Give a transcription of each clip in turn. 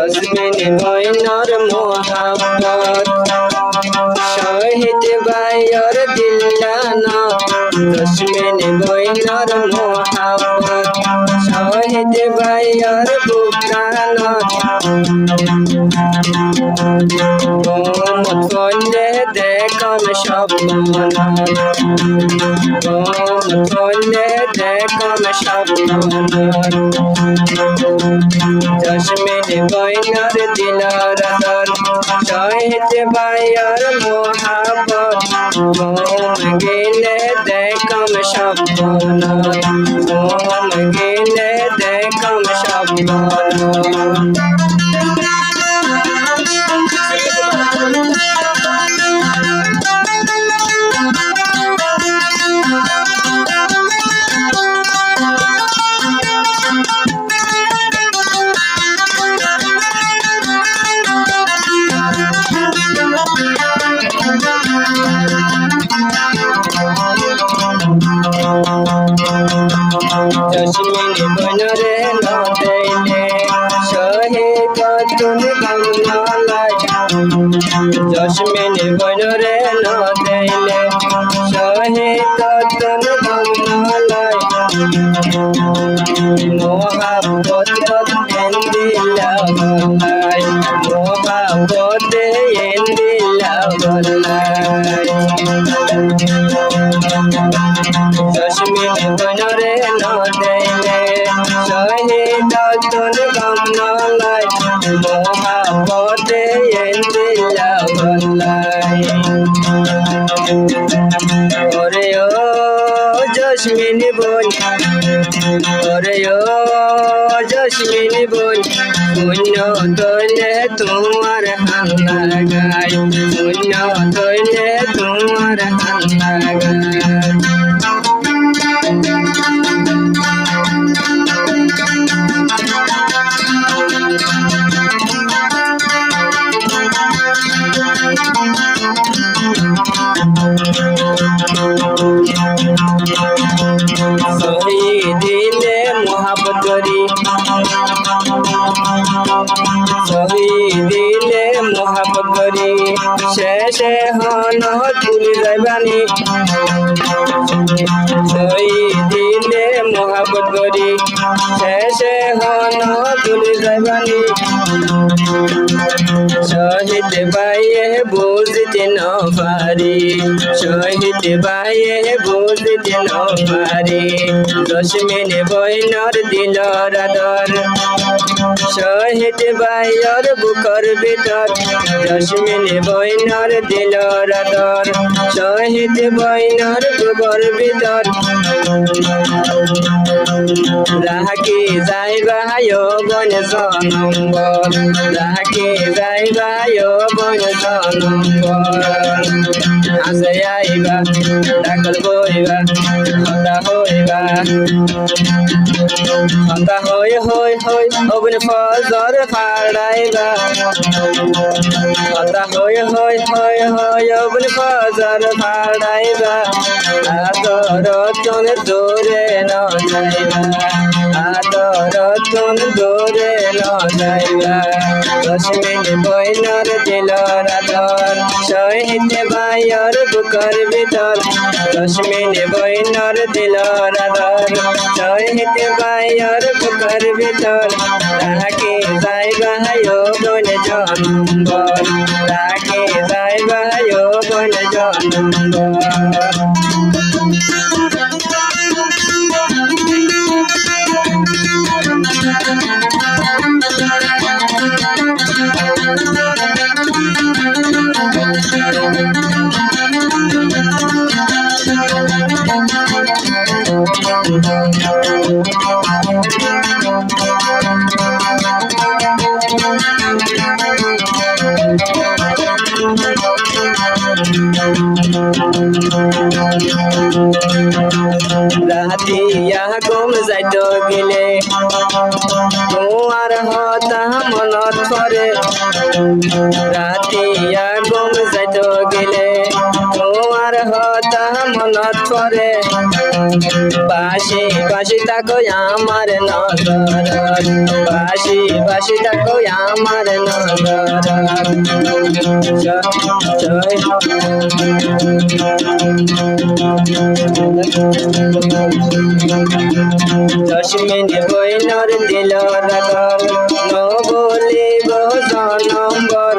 jasmine বইনর মোহাব্বত শহীদ ভাইয়র দিল্লানা jasmine বইনর মোহাব্বত শহীদ ভাইয়র বুকানা গোমত করলে দেখম স্বপ্ন গোমত করলে দেখম স্বপ্ন জসমিন বইনর দিলার দর শহীদ ভাইয়র মোহাব্বত ঘুম গেলে দেখম স্বপ্ন ঘুম গেলে দেখম স্বপ্ন জসমিন বনরে নদেলে শহীদ তুমি বাংলায় জসমিন বনরে নদেলে শহীদ তুমি বাংলায় মোহাব্বত এন্দিলা বলাই মোহাব্বত এন্দিলা বলাই জসমিন বনরে নদেলে শহীদ তুমি বাংলায় মোহাব্বত এন্দিলা বলাই ওরে ও জসমিন বোন ওরে ও জসমিন বোন পুণ্য তৈলে তোমার হাল্লা গায় পুণ্য তৈলে তোমার হাল্লা গায় শহীদিলে মোহাব্বত করি শহীদিলে মোহাব্বত করি শেষে হন তুলি যাইবানি শহীদিলে মোহাব্বত করি শেষে হন তুলি যাইবানি শহীদ ভাইয়ে বুঝতে ন পারি শহীদ ভাইয়ে বুঝতে ন পারি জসমিন বইনর দিলর আদর শহীদ ভাইয়র বুকর ভিতর জসমিন বইনর দিলর আদর শহীদ বইনর বুকর ভিতর রাখি যাইবা বন জনম্বর রাখি যাইবা বন জনম্বর আসে আইবা ডাকল বইবা হতা হইবা হতা হই হই হই অবন ফজর ফাড়াইবা হতা হই হই হই হই অবন ফজর ফাড়াইবা আদর তোন দূরে ন যাইবা আদর তোন দূরে ন যাইবা জসমিন বইনর দিলর আদর শহীদ ভাইয়র বুকর ভিতর জসমিন বইনর দিলর আদর শহীদ ভাইয়র বুকর ভিতর রাখি যাইবা বন জনম্বর রাখি যাইবা বন জনম্বর রাতিয়া কম যাইত গেলে তোমার হতা মনত পরে রাতিয়া কম যাইত গেলে তোমার হতা মনত পরে পাশে পাশে থাকো আমার নজর পাশে পাশে থাকো আমার নজর দশমিনি বইনর দিল রাগল বলিব জনম্বর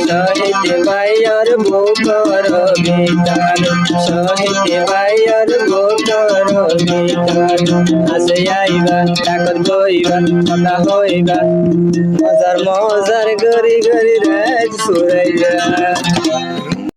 সহিত বাইর বুকর ভিতর সহিত বাইর বুকর ভিতর আসে আইবা ডাকত বইবা কথা হইবা মজার মজার গরি গরি রাত ফুরাইবা